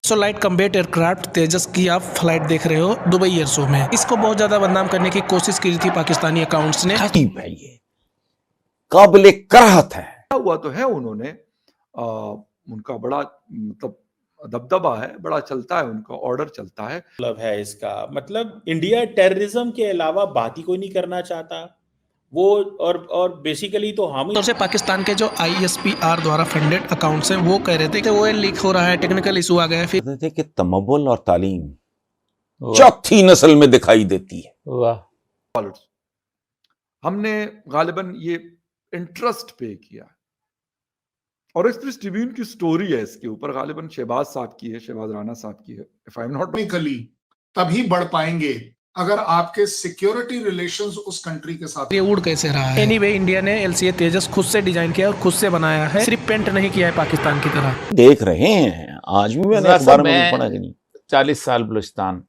So light combat aircraft तेजस की आप flight देख रहे हो दुबई एयर शो में। इसको बहुत ज्यादा बदनाम करने की कोशिश की थी पाकिस्तानी अकाउंट्स ने। अजीब है, ये काबिले कराहत है। हुआ तो है उन्होंने उनका बड़ा मतलब दबदबा है, बड़ा चलता है, उनका ऑर्डर चलता है। मतलब है इसका मतलब इंडिया टेररिज्म के अलावा बात ही कोई नहीं करना चाहता वो। और बेसिकली तो हम तो से पाकिस्तान के जो ISPR द्वारा फंडेड अकाउंट्स हैं वो कह रहे थे कि वो लीक हो रहा है, टेक्निकल इशू आ गया है। फिर कहते थे कि तमव्वुल और तालीम चौथी नस्ल में दिखाई देती है। वाह, हमने गालिबन ये इंटरेस्ट पे किया और एक्सप्रेस ट्रिब्यून की स्टोरी है इसके ऊपर, गालिबन शहबाज साहब की है, शहबाज राणा साहब की है। If I am not technically तभी बढ़ पाएंगे अगर आपके सिक्योरिटी रिलेशंस उस कंट्री के साथ। ये उड़ कैसे रहा है। एनीवे, इंडिया ने LCA तेजस खुद से डिजाइन किया और खुद से बनाया है, सिर्फ पेंट नहीं किया है पाकिस्तान की तरह। देख रहे हैं, आज भी मैंने अखबार में पढ़ा कि नहीं 40 साल बलूचिस्तान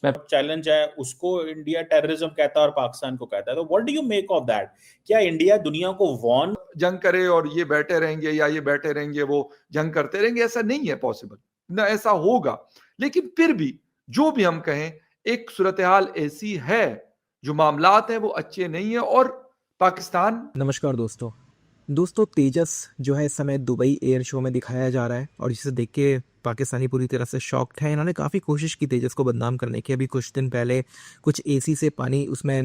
चैलेंज है उसको इंडिया टेररिज्म कहता है और पाकिस्तान को कहता है। तो what do you make of that? क्या इंडिया दुनिया को वॉर्न जंग करे और ये बैठे रहेंगे या ये बैठे रहेंगे वो जंग करते रहेंगे? ऐसा नहीं है पॉसिबल, ना ऐसा होगा। लेकिन फिर भी जो भी हम कहें, एक सूरत हाल ऐसी है, जो मामलात हैं वो अच्छे नहीं है और पाकिस्तान। नमस्कार दोस्तों, तेजस जो है इस समय दुबई एयर शो में दिखाया जा रहा है और जिसे देख के पाकिस्तानी पूरी तरह से शॉक्ड है। इन्होंने काफ़ी कोशिश की तेजस को बदनाम करने की। अभी कुछ दिन पहले कुछ AC से पानी उसमें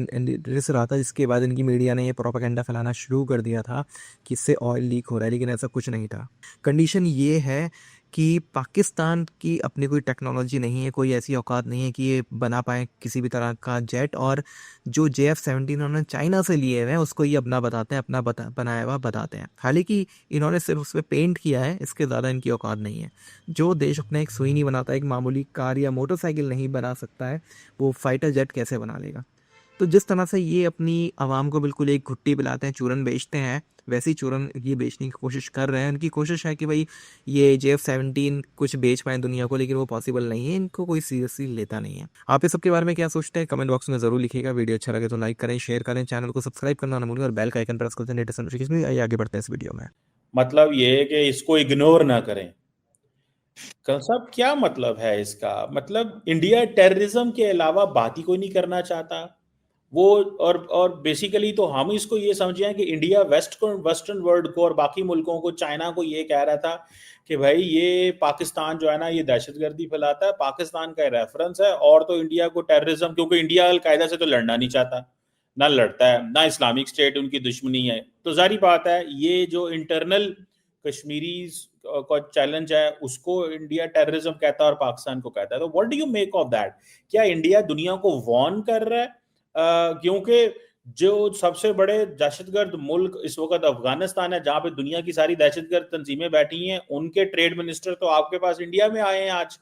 रिस रहा था, जिसके बाद इनकी मीडिया ने ये प्रोपेगेंडा फैलाना शुरू कर दिया था कि इससे ऑयल लीक हो रहा है, लेकिन ऐसा कुछ नहीं था। कंडीशन ये है कि पाकिस्तान की अपनी कोई टेक्नोलॉजी नहीं है, कोई ऐसी औकात नहीं है कि ये बना पाए किसी भी तरह का जेट। और जो JF-17 उन्होंने चाइना से लिए हुए हैं उसको ये अपना बताते हैं, अपना बनाया हुआ बताते हैं। हालांकि इन्होंने सिर्फ उस पर पेंट किया है, इसके ज़्यादा इनकी औकात नहीं है। जो देश अपना एक सुई नहीं बनाता, एक मामूली कार या मोटरसाइकिल नहीं बना सकता है, वो फाइटर जेट कैसे बना लेगा। तो जिस तरह से ये अपनी आवाम को बिल्कुल एक घुट्टी पिलाते हैं, चूरन बेचते हैं, वैसे ही चूरन ये बेचने की कोशिश कर रहे हैं। उनकी कोशिश है कि भाई ये JF-17 कुछ बेच पाएँ दुनिया को, लेकिन वो पॉसिबल नहीं है, इनको कोई सीरियसली लेता नहीं है। आप इस सब के बारे में क्या सोचते हैं? कमेंट बॉक्स में ज़रूर लिखिएगा। वीडियो अच्छा लगे तो लाइक करें, शेयर करें, चैनल को सब्सक्राइब करना ना भूलें और बेल का आइकन प्रेस करते हैं लेटेस्ट नोटिफिकेशन में। आइए आगे बढ़ते हैं इस वीडियो में। मतलब ये है कि इसको इग्नोर ना करें। कंसेप्ट क्या मतलब है इसका? मतलब इंडिया टेररिज्म के अलावा बात ही कोई नहीं करना चाहता वो। और बेसिकली तो हम इसको ये समझे कि इंडिया वेस्टर्न वर्ल्ड को और बाकी मुल्कों को, चाइना को ये कह रहा था कि भाई ये पाकिस्तान जो है ना ये दहशतगर्दी फैलाता है, पाकिस्तान का रेफरेंस है। और तो इंडिया को टेररिज्म, क्योंकि इंडिया अलकायदा से तो लड़ना नहीं चाहता, ना लड़ता है, ना इस्लामिक स्टेट उनकी दुश्मनी है। तो जारी बात है ये जो इंटरनल कश्मीरी का चैलेंज है उसको इंडिया टेररिज्म कहता है और पाकिस्तान को कहता है। तो what do you make of that? क्या इंडिया दुनिया को वॉर्न कर रहा है? क्योंकि जो सबसे बड़े दहशतगर्द मुल्क इस वक्त अफगानिस्तान है, जहां पे दुनिया की सारी दहशतगर्द तंजीमें बैठी हैं, उनके ट्रेड मिनिस्टर तो आपके पास इंडिया में आए हैं आज।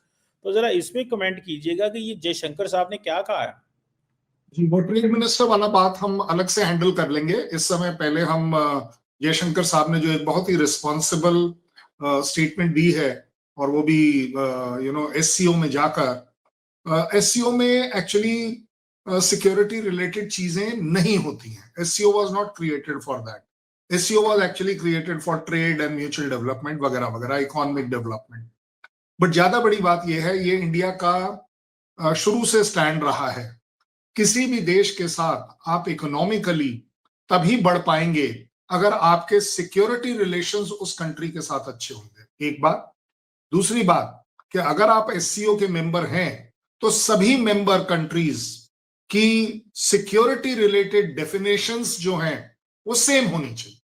तो जरा इसमें कमेंट कीजिएगा कि ये जयशंकर साहब ने क्या कहा है। जी, वो ट्रेड मिनिस्टर वाला बात हम अलग से हैंडल कर लेंगे। इस समय पहले हम जयशंकर साहब ने जो एक बहुत ही रिस्पॉन्सिबल स्टेटमेंट दी है, और वो भी SCO में जाकर, SCO में एक्चुअली सिक्योरिटी रिलेटेड चीजें नहीं होती हैं। SCO was not created for that. SCO was actually created for trade and mutual development वगैरह वगैरह, इकोनॉमिक डेवलपमेंट। बट ज्यादा बड़ी बात यह है, ये इंडिया का शुरू से स्टैंड रहा है। किसी भी देश के साथ आप इकोनॉमिकली तभी बढ़ पाएंगे अगर आपके सिक्योरिटी रिलेशंस उस कंट्री के साथ अच्छे होंगे, एक बात। दूसरी बात कि अगर आप SCO के मेंबर हैं तो सभी मेंबर कंट्रीज की सिक्योरिटी रिलेटेड डेफिनेशंस जो हैं वो सेम होनी चाहिए।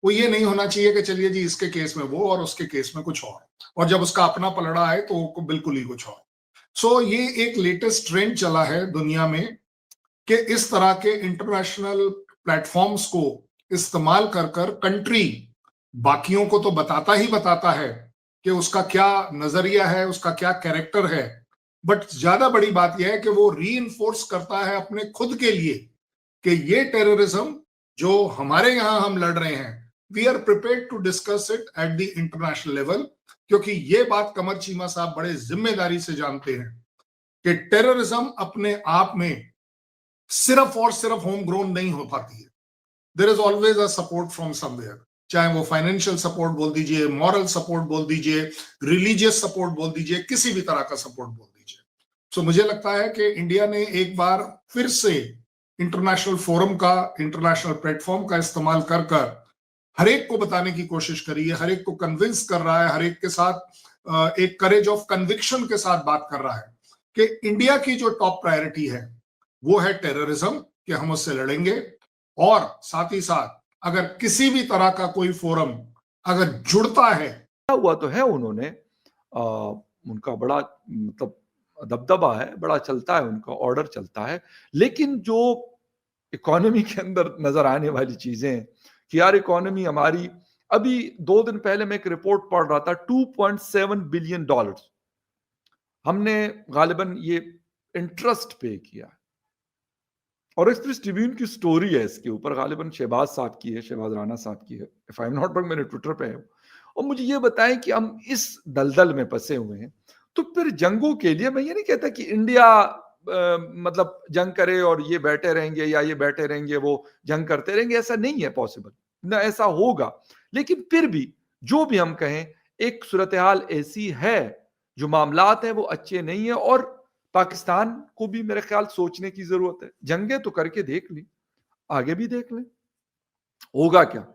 वो ये नहीं होना चाहिए कि चलिए जी इसके केस में वो और उसके केस में कुछ और जब उसका अपना पलड़ा है तो बिल्कुल ही कुछ और। सो ये एक लेटेस्ट ट्रेंड चला है दुनिया में कि इस तरह के इंटरनेशनल प्लेटफॉर्म्स को इस्तेमाल कर कर कंट्री बाकियों को तो बताता है कि उसका क्या नजरिया है, उसका क्या कैरेक्टर है। बट ज्यादा बड़ी बात यह है कि वो रीइंफोर्स करता है अपने खुद के लिए कि ये टेररिज्म जो हमारे यहां हम लड़ रहे हैं, we are prepared to discuss it at the international level. क्योंकि ये बात कमर चीमा साहब बड़े जिम्मेदारी से जानते हैं कि टेररिज्म अपने आप में सिर्फ और सिर्फ होम ग्रोन नहीं हो पाती है। There is always a support from somewhere. चाहे वो फाइनेंशियल सपोर्ट बोल दीजिए, मॉरल सपोर्ट बोल दीजिए, रिलीजियस सपोर्ट बोल दीजिए, किसी भी तरह का सपोर्ट बोल दीजिए। सो मुझे लगता है कि इंडिया ने एक बार फिर से इंटरनेशनल फोरम का, इंटरनेशनल प्लेटफॉर्म का इस्तेमाल कर कर हर एक को बताने की कोशिश करी है, हर एक को कन्विंस कर रहा है, हर एक के साथ एक करेज ऑफ कन्विक्शन के साथ बात कर रहा है कि इंडिया की जो टॉप प्रायोरिटी है वो है टेररिज्म, कि हम उससे लड़ेंगे, और साथ ही साथ अगर किसी भी तरह का कोई फोरम अगर जुड़ता है, हुआ तो है, उन्होंने उनका बड़ा मतलब दबदबा है, बड़ा चलता है, उनका ऑर्डर चलता है, लेकिन जो इकोनॉमी के अंदर नजर आने वाली चीजें हैं कि यार इकोनॉमी हमारी, अभी 2 दिन पहले मैं एक रिपोर्ट पढ़ रहा था, $2.7 बिलियन हमने गालिबन ये इंटरेस्ट पे किया, और एक्सप्रेस ट्रिब्यून की स्टोरी है इसके ऊपर, गालिबन शहबाज साहब की है, शहबाज राणा साहब की है, if I am not wrong, मेरे ट्विटर पे है। और मुझे ये बताएं कि हम इस दलदल में फंसे हुए हैं, तो फिर जंगों के लिए मैं ये नहीं कहता कि इंडिया मतलब जंग करे और ये बैठे रहेंगे या ये बैठे रहेंगे, वो जंग करते रहेंगे, ऐसा नहीं है पॉसिबल, ना ऐसा होगा। लेकिन फिर भी जो भी हम कहें, एक सूरत हाल ऐसी है, जो मामलात हैं वो अच्छे नहीं है, और पाकिस्तान को भी मेरे ख्याल सोचने की जरूरत है। जंगे तो करके देख ली, आगे भी देख लें, होगा क्या,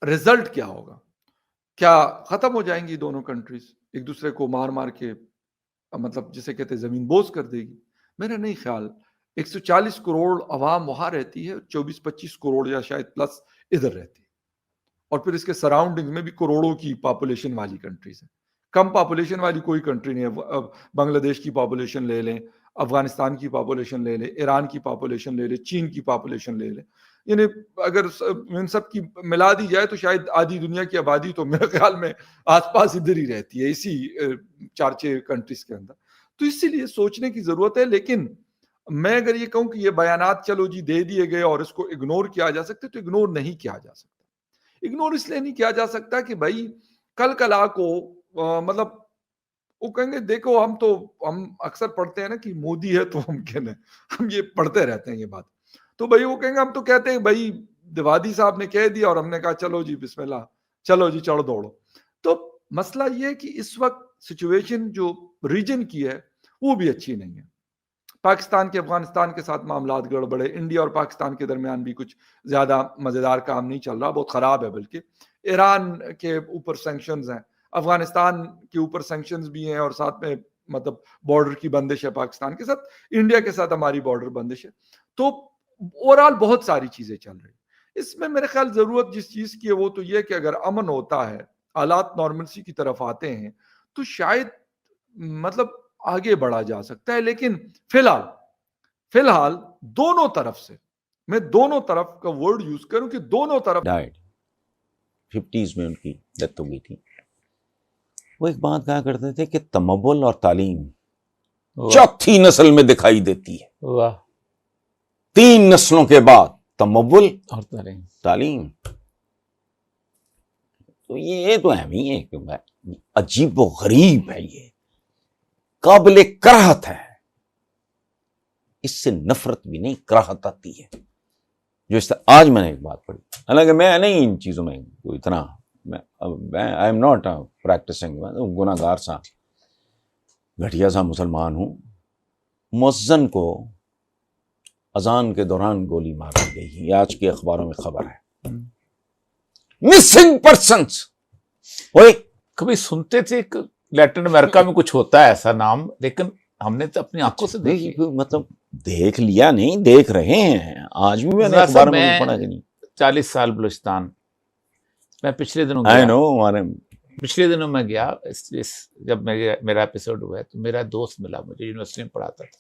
रिजल्ट क्या होगा, क्या खत्म हो जाएंगी दोनों कंट्रीज, एक दूसरे को मार मार के मतलब जिसे कहते हैं जमीन बोझ कर देगी? मेरा नहीं ख्याल। 140 करोड़ अवाम वहां रहती है, 24-25 करोड़ या शायद प्लस इधर रहती है, और फिर इसके सराउंडिंग में भी करोड़ों की पॉपुलेशन वाली कंट्रीज है। कम पॉपुलेशन वाली कोई कंट्री नहीं है। अब बांग्लादेश की पॉपुलेशन ले लें, अफगानिस्तान की पॉपुलेशन ले लें, ईरान की पॉपुलेशन ले लें, चीन की पॉपुलेशन ले लें, यानी अगर इन सब की मिला दी जाए तो शायद आधी दुनिया की आबादी तो मेरे ख्याल में आसपास इधर ही रहती है, इसी 4-6 कंट्रीज के अंदर। तो इसीलिए सोचने की जरूरत है। लेकिन मैं अगर ये कहूं कि ये बयानात चलो जी दे दिए गए और इसको इग्नोर किया जा सकता है, तो इग्नोर नहीं किया जा सकता। इग्नोर इसलिए नहीं किया जा सकता कि भाई कल कला को मतलब वो कहेंगे, देखो हम अक्सर पढ़ते हैं ना कि मोदी है तो मुमकिन है, हम ये पढ़ते रहते हैं ये बात। तो भाई वो कहेंगे, हम तो कहते हैं भाई दिवादी साहब ने कह दिया और हमने कहा चलो जी बिस्मिल्लाह, चलो जी चढ़ दौड़ो। तो मसला ये है कि इस वक्त सिचुएशन जो रीजन की है वो भी अच्छी नहीं है। पाकिस्तान के अफगानिस्तान के साथ मामलात गड़बड़े, इंडिया और पाकिस्तान के दरमियान भी कुछ ज्यादा मजेदार काम नहीं चल रहा, बहुत खराब है। बल्कि ईरान के ऊपर सैंक्शंस हैं, अफगानिस्तान के ऊपर सैंक्शंस भी हैं, और साथ में मतलब बॉर्डर की बंदिश है पाकिस्तान के साथ, इंडिया के साथ हमारी बॉर्डर बंदिश है। तो ओवरऑल बहुत सारी चीजें चल रही। इसमें मेरे ख्याल जरूरत जिस चीज की है वो तो ये कि अगर अमन होता है, हालात नॉर्मलसी की तरफ आते हैं, तो शायद मतलब आगे बढ़ा जा सकता है। लेकिन फिलहाल दोनों तरफ से, मैं दोनों तरफ का वर्ड यूज करूं कि दोनों तरफ डाइड 50s में उनकी डेथ हो गई थी। वो एक बात कहा करते थे कि तमव्वुल और तालीम चौथी नस्ल में दिखाई देती है। वाह। 3 नस्लों के बाद तमव्वुल और तालीम। तो ये तो है ही है, अजीब व गरीब है, ये काबिल कराहत है। इससे नफरत भी नहीं, कराहत आती है। जो इस आज मैंने एक बात पढ़ी, हालांकि मैं नहीं इन चीजों में कोई इतना, आई एम नॉट प्रैक्टिसिंग, गुनाहगार सा घटिया सा मुसलमान हूं। मुअज्जिन को अजान के दौरान गोली मार दी गई, ये आज के अखबारों में खबर है। Missing persons. ओए कभी सुनते थे कि लैटिन अमेरिका में कुछ होता है ऐसा नाम, लेकिन हमने तो अपनी आंखों से देखी, मतलब देख लिया नहीं, देख रहे हैं। आज भी मैंने अखबार में पढ़ा कि नहीं। 40 साल बलूचिस्तान मैं पिछले दिनों पिछले दिनों मैं गया। जब मेरा एपिसोड हुआ है तो मेरा दोस्त मिला मुझे, यूनिवर्सिटी में पढ़ाता था,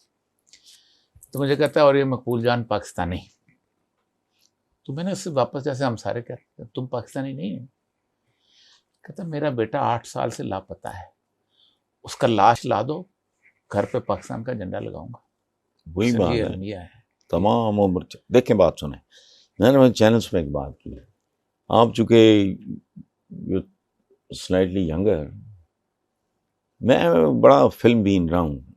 तो मुझे कहता है और ये मकबूल जान पाकिस्तानी। तो मैंने उससे वापस, जैसे हम सारे कहते हैं तुम पाकिस्तानी नहीं है, कहता मेरा बेटा 8 साल से लापता है, उसका लाश ला दो, घर पे पाकिस्तान का झंडा लगाऊंगा। वही बात है तमाम उम्र। देखें बात सुने, मैंने चैनल्स में एक बात की, आप चूंकि स्लाइटली यंगर, मैं बड़ा फिल्म बीन रहा हूँ,